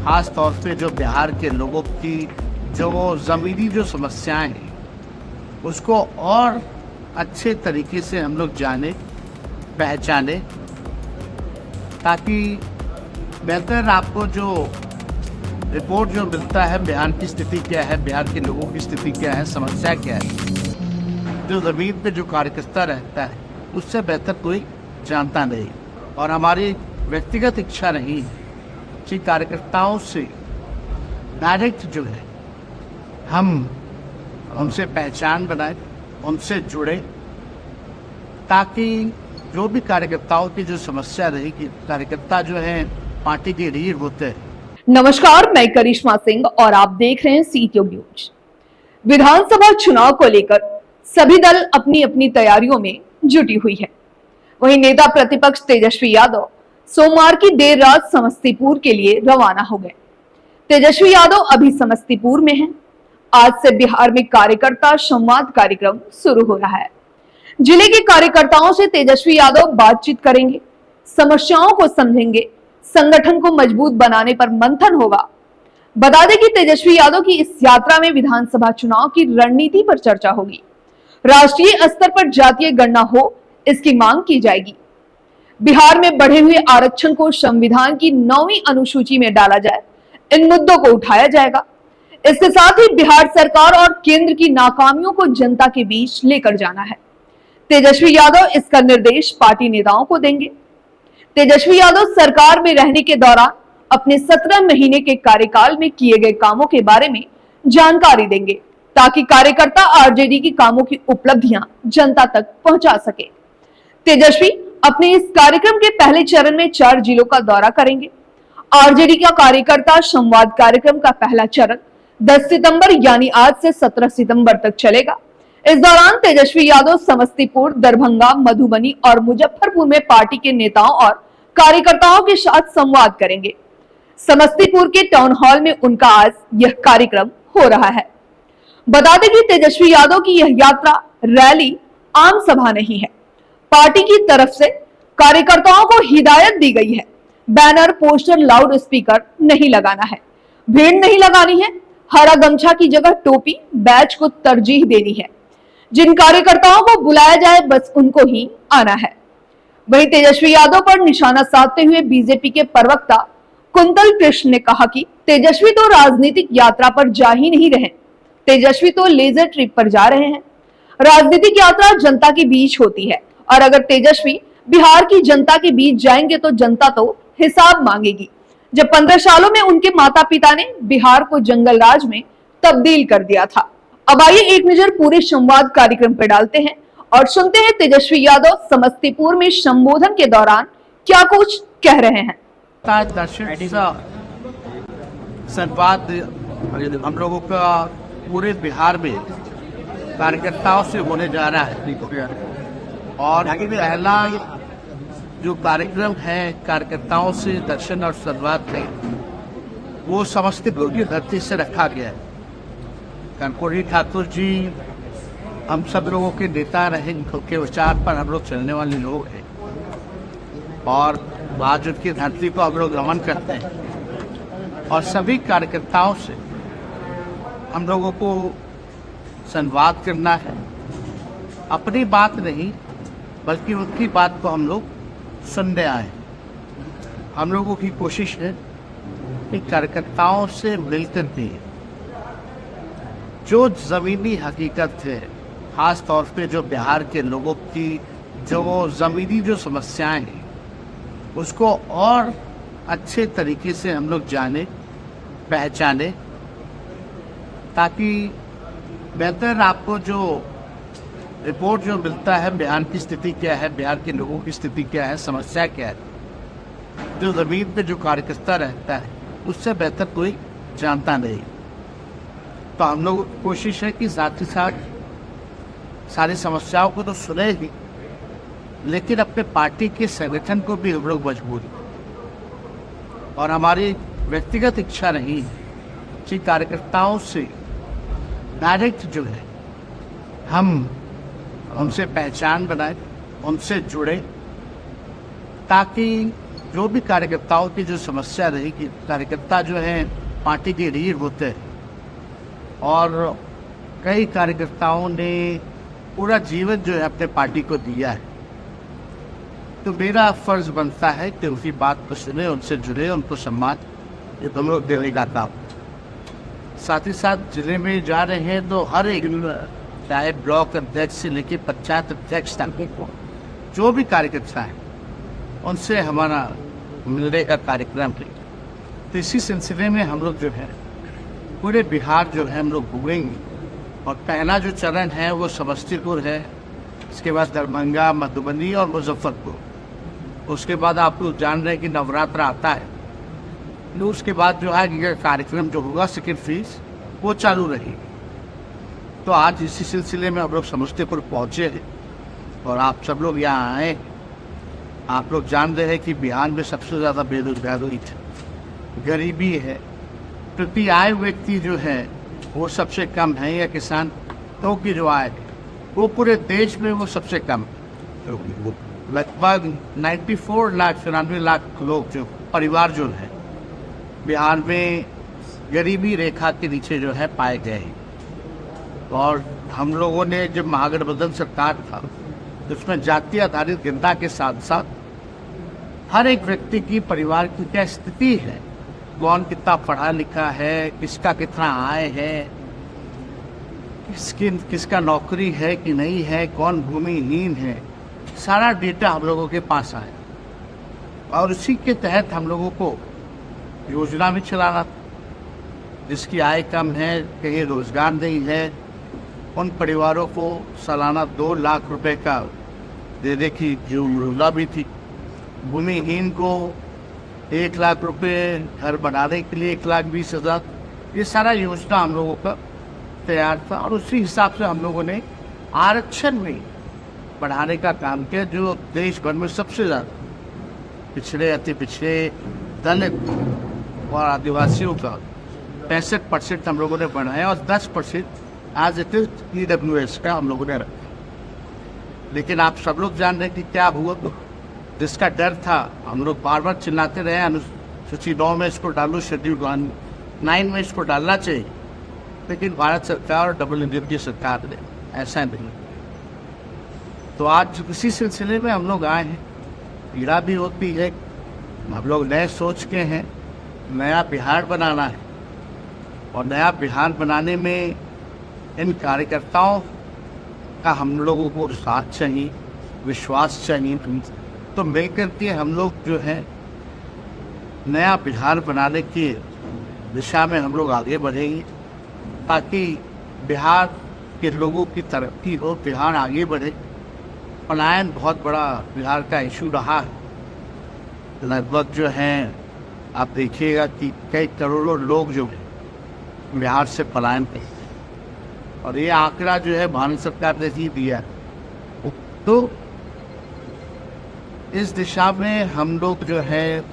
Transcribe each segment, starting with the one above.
खास तौर पे जो बिहार के लोगों की जो ज़मीनी जो समस्याएं हैं उसको और अच्छे तरीके से हम लोग जाने पहचाने, ताकि बेहतर आपको जो रिपोर्ट जो मिलता है बिहार की स्थिति क्या है, बिहार के लोगों की स्थिति क्या है, समस्या क्या है, जो ज़मीन पे जो कार्यकर्ता रहता है उससे बेहतर कोई जानता नहीं। और हमारी व्यक्तिगत इच्छा नहीं है कि कार्यकर्ताओं से डायरेक्ट जो है हम उनसे पहचान बनाए, उनसे जुड़े, ताकि जो भी कार्यकर्ताओं की जो समस्या रहेगी, कार्यकर्ता जो है पार्टी के रीढ़ होते हैं। नमस्कार, मैं करिश्मा सिंह और आप देख रहे हैं सी ट्यूब न्यूज। विधानसभा चुनाव को लेकर सभी दल अपनी अपनी तैयारियों में जुटी हुई है। वहीं नेता प्रतिपक्ष तेजस्वी यादव सोमवार की देर रात समस्तीपुर के लिए रवाना हो गए। तेजस्वी यादव अभी समस्तीपुर में हैं। आज से बिहार में कार्यकर्ता संवाद कार्यक्रम शुरू हो रहा है। जिले के कार्यकर्ताओं से तेजस्वी यादव बातचीत करेंगे, समस्याओं को समझेंगे, संगठन को मजबूत बनाने पर मंथन होगा। बता दें कि तेजस्वी यादव की इस यात्रा में विधानसभा चुनाव की रणनीति पर चर्चा होगी। राष्ट्रीय स्तर पर जातीय गणना हो, इसकी मांग की जाएगी। बिहार में बढ़े हुए आरक्षण को संविधान की 9वीं अनुसूची में डाला जाए, इन मुद्दों को उठाया जाएगा। इसके साथ ही बिहार सरकार और केंद्र की नाकामियों को जनता के बीच लेकर जाना है। तेजस्वी यादव इसका निर्देश पार्टी नेताओं को देंगे। तेजस्वी यादव सरकार में रहने के दौरान अपने 17 महीने के कार्यकाल में किए गए कामों के बारे में जानकारी देंगे, ताकि कार्यकर्ता आरजेडी की कामों की उपलब्धियां जनता तक पहुंचा सके। तेजस्वी अपने इस कार्यक्रम के पहले चरण में 4 जिलों का दौरा करेंगे। आरजेडी का कार्यकर्ता संवाद कार्यक्रम का पहला चरण 10 सितंबर यानी आज से 17 सितंबर तक चलेगा। इस दौरान तेजस्वी यादव समस्तीपुर, दरभंगा, मधुबनी और मुजफ्फरपुर में पार्टी के नेताओं और कार्यकर्ताओं के साथ संवाद करेंगे। समस्तीपुर के टाउन हॉल में उनका आज यह कार्यक्रम हो रहा है। बता दें कि तेजस्वी यादव की यह यात्रा रैली आम सभा नहीं है। पार्टी की तरफ से कार्यकर्ताओं को हिदायत दी गई है, बैनर, पोस्टर, लाउड स्पीकर नहीं लगाना है, भीड़ नहीं लगानी है, हरा गमछा की जगह टोपी, बैच को तरजीह देनी है। जिन कार्यकर्ताओं को बुलाया जाए बस उनको ही आना है। वहीं तेजस्वी यादव पर निशाना साधते हुए बीजेपी के प्रवक्ता कुंतल कृष्ण ने कहा कि तेजस्वी तो राजनीतिक यात्रा पर जा ही नहीं रहे, तेजस्वी तो लेजर ट्रिप पर जा रहे हैं। राजनीतिक यात्रा जनता के बीच होती है और अगर तेजस्वी बिहार की जनता के बीच जाएंगे तो जनता तो हिसाब मांगेगी। जब 15 सालों में उनके माता पिता ने बिहार को जंगल राज में तब्दील कर दिया था। अब आइए एक नजर पूरे संवाद कार्यक्रम पर डालते हैं और सुनते हैं तेजस्वी यादव समस्तीपुर में संबोधन के दौरान क्या कुछ कह रहे हैं। संवाद हम लोगों का पूरे बिहार में कार्यकर्ताओं से होने जा रहा है और पहला जो कार्यक्रम है कार्यकर्ताओं से दर्शन और संवाद है वो समस्तीपुर की धरती से रखा गया है। कर्पूरी ठाकुर जी हम सब लोगों के नेता रहे, उनके विचार पर हम लोग चलने वाले लोग हैं और आज उनकी धरती को हम लोग नमन करते हैं और सभी कार्यकर्ताओं से हम लोगों को संवाद करना है। अपनी बात नहीं बल्कि उनकी बात को हम लोग सुनने आए। हम लोगों की कोशिश है कि कार्यकर्ताओं से मिलकर भी जो ज़मीनी हकीकत है, ख़ास तौर पे जो बिहार के लोगों की जो ज़मीनी जो समस्याएं हैं उसको और अच्छे तरीके से हम लोग जाने पहचाने, ताकि बेहतर आपको जो रिपोर्ट जो मिलता है बिहार की स्थिति क्या है, बिहार के लोगों की स्थिति क्या है, समस्या क्या है, जो ज़मीन पे जो कार्यकर्ता रहता है उससे बेहतर कोई जानता नहीं। तो हम लोग कोशिश है कि साथ ही साथ सारी समस्याओं को तो सुने ही, लेकिन अपने पार्टी के संगठन को भी हम लोग मजबूत, और हमारी व्यक्तिगत इच्छा नहीं है कि कार्यकर्ताओं से डायरेक्ट जो है हम उनसे पहचान बनाए, उनसे जुड़े, ताकि जो भी कार्यकर्ताओं की जो समस्या रहेगी, कार्यकर्ता जो है पार्टी के रीढ़ होते हैं और कई कार्यकर्ताओं ने पूरा जीवन जो है अपने पार्टी को दिया है, तो मेरा फर्ज बनता है कि उनकी बात को सुने, उनसे जुड़े, उनको सम्मान ये तुम लोग देने का काम। साथ ही साथ जिले में जा रहे हैं तो हर एक चाहे ब्लॉक अध्यक्ष से लेकर पंचायत अध्यक्ष तक जो भी कार्यकर्ता है उनसे हमारा मिलने का कार्यक्रम है। तो इसी सिलसिले में हम लोग जो है पूरे बिहार जो है हम लोग घूमेंगे और पहला जो चरण है वो समस्तीपुर है, इसके बाद दरभंगा, मधुबनी और मुजफ्फरपुर। उसके बाद आप लोग जान रहे हैं कि नवरात्र आता है, तो उसके बाद जो है ये कार्यक्रम जो होगा सेकेंड फेज वो चालू रहेगी। तो आज इसी सिलसिले में हम लोग समस्तीपुर पहुँचे हैं और आप सब लोग यहाँ आए। आप लोग जान रहे हैं कि बिहार में सबसे ज़्यादा बेरोजगारी है, गरीबी है, प्रति आय व्यक्ति जो है वो सबसे कम है, या किसान तो की जो आय है वो पूरे देश में वो सबसे कम है। लगभग 94 लाख लोग जो परिवार जो है बिहार में गरीबी रेखा के नीचे जो है पाए गए हैं। और हम लोगों ने जब महागठबंधन सरकार था तो उसमें जाति आधारित जनता के साथ साथ हर एक व्यक्ति की परिवार की क्या स्थिति है, कौन कितना पढ़ा लिखा है, किसका कितना आय है, किसका नौकरी है कि नहीं है, कौन भूमिहीन है, सारा डेटा हम लोगों के पास आया और उसी के तहत हम लोगों को योजना भी चलाना। जिसकी आय कम है, कहीं रोजगार नहीं है, उन परिवारों को सालाना 2 लाख रुपए का देने की जो योजना भी थी। भूमिहीन को 1 लाख रुपए, घर बनाने के लिए 1,20,000, ये सारा योजना हम लोगों का तैयार था और उसी हिसाब से हम लोगों ने आरक्षण में बढ़ाने का काम किया, जो देश भर में सबसे ज़्यादा पिछड़े, अति पिछड़े, दलित और आदिवासियों का 65% हम लोगों ने बढ़ाया और 10% आज इट इज EWS का हम लोगों ने रखा। लेकिन आप सब लोग जान रहे हैं कि क्या हुआ, तो जिसका डर था हम लोग बार बार चिल्लाते रहे अनुसूची 9 में इसको डालो, शेड्यूल 9 में इसको डालना चाहिए, लेकिन भारत सरकार और डबल इंजन की सरकार ने ऐसा नहीं। तो आज इसी सिलसिले में हम लोग आए हैं। पीड़ा भी होती है, हम लोग नए सोच के हैं, नया बिहार बनाना है और नया बिहार बनाने में इन कार्यकर्ताओं का हम लोगों को साथ चाहिए, विश्वास चाहिए। तो मिल करके हम लोग जो है नया बिहार बनाने की दिशा में हम लोग आगे बढ़ेंगे ताकि बिहार के लोगों की तरक्की हो, बिहार आगे बढ़े। पलायन बहुत बड़ा बिहार का इशू रहा है, लगभग जो है आप देखिएगा कि कई करोड़ों लोग जो बिहार से पलायन करते हैं और ये आंकड़ा जो है भारत सरकार ने ही दिया। तो इस दिशा में हम लोग जो है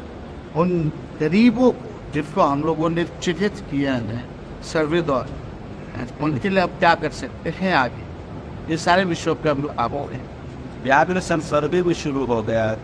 उन गरीबों जिसको हम लोगों ने चिन्हित किया है सर्वे द्वारा, उनके लिए अब क्या कर सकते हैं आगे, ये सारे विषयों पर हम लोग आगे हैं। बिहार में सर्वे भी शुरू हो गया है।